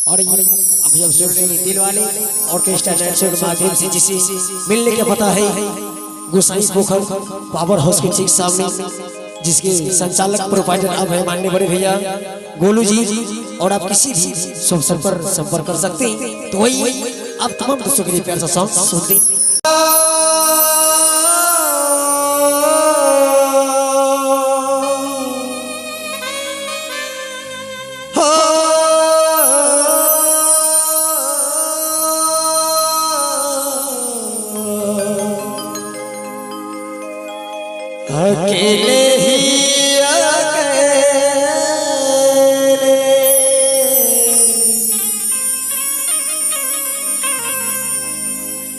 और अभी हम सुन रहे हैं दिल वाले ऑर्केस्ट्रा डांस के माध्यम से जिसे मिलने का पता है गोसाई पोखर पावर हाउस के ठीक सामने, जिसके संचालक प्रोपाइटर अब है माननीय बड़े भैया गोलू जी। और आप किसी भी शुभ अवसर पर संपर्क कर सकते हैं। तो वही आप तमाम दोस्तों के लिए प्यार सा सॉन्ग सुनते हैं। अकेले ही अकेले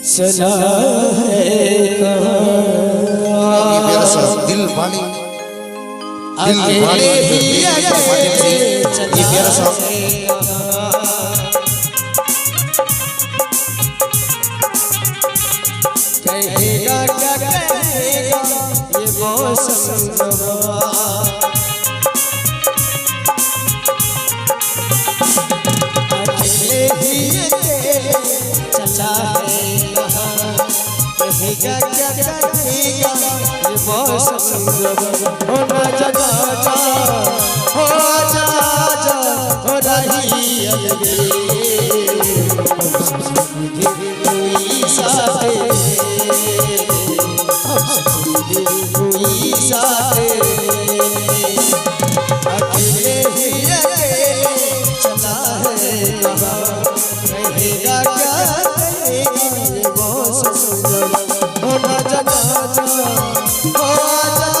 चला है दिल वाली अकेले ही अकेले चला कहेगा क्या कहेगा ये मौसम अकेले ही चला है कहेगा क्या कहेगा ये मौसम हो ना जगा जा हो जा जा हो रही अलगे कोई साथ कोई साथ अकेले ही अकेले चला है कहेगा क्या कहेगा ये मौसम हो ना जगा जा हो जा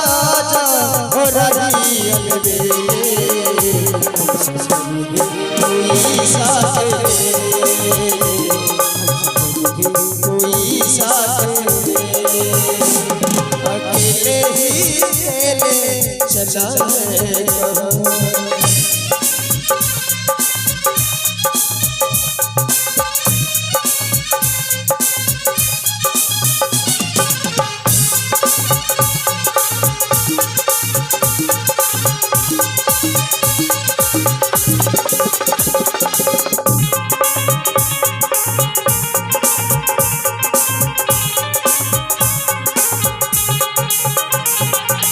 जा हो रही अलगे कोई साथ कोई साथ अकेले ही अकेले चला है।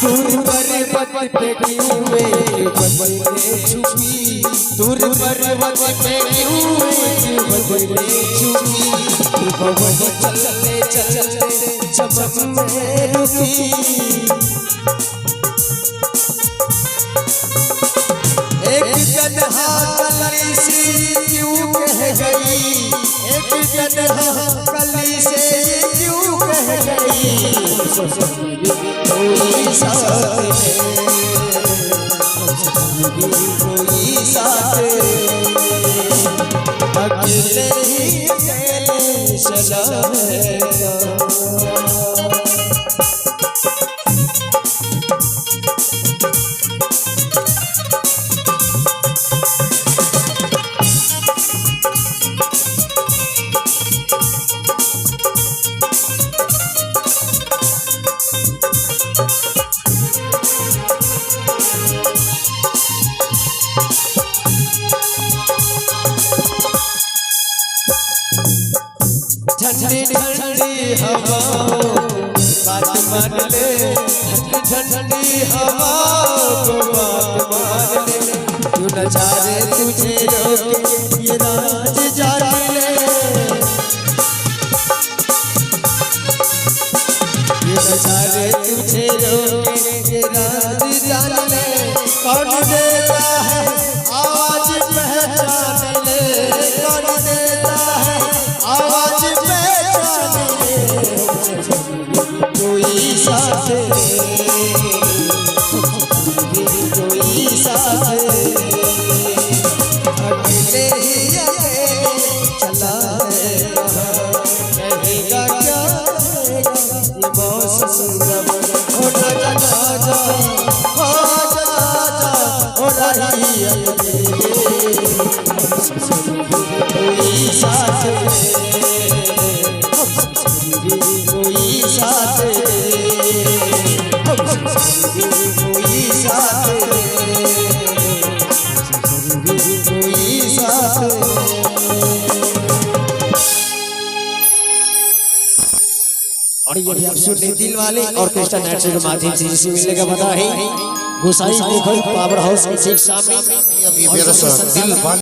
दूर पर्वत पे क्यों बदले छुपी दूर पर्वत पे क्यों बदले छुपी पवन चलते चलते चमक में रुकी एक तन्हा कली सी क्यों कह गई एक तन्हा कली से क्यों कह गई कोई साथ कोई साथ अकेले ही अकेले चला है। ठंडी ठंडी हवाओं बात मान ले ठंडी हवाओं बात मान ले क्यों न जाने तुझे रोके ये राज जान ले ये न जाने तुझे रोके ये राज जान ले कौन देता है आवाज पहचान ले कौन देता है आवाज कोई साथ कोई साथ अकेले ही अकेले चला है कहेगा क्या कहेगा ये मौसम हो ना जगा जा हो जा जा हो रही अलगे कोई साथ कोई साथ कोई साथ कोई साथ और ये भी आप सुन रहे दिल वाले ऑर्केस्ट्रा नेटवर्क के माध्यम से जिसे मिलने का पता है गोसाई पोखर पावर हाउस के ठीक सामने अभी मेरा दिल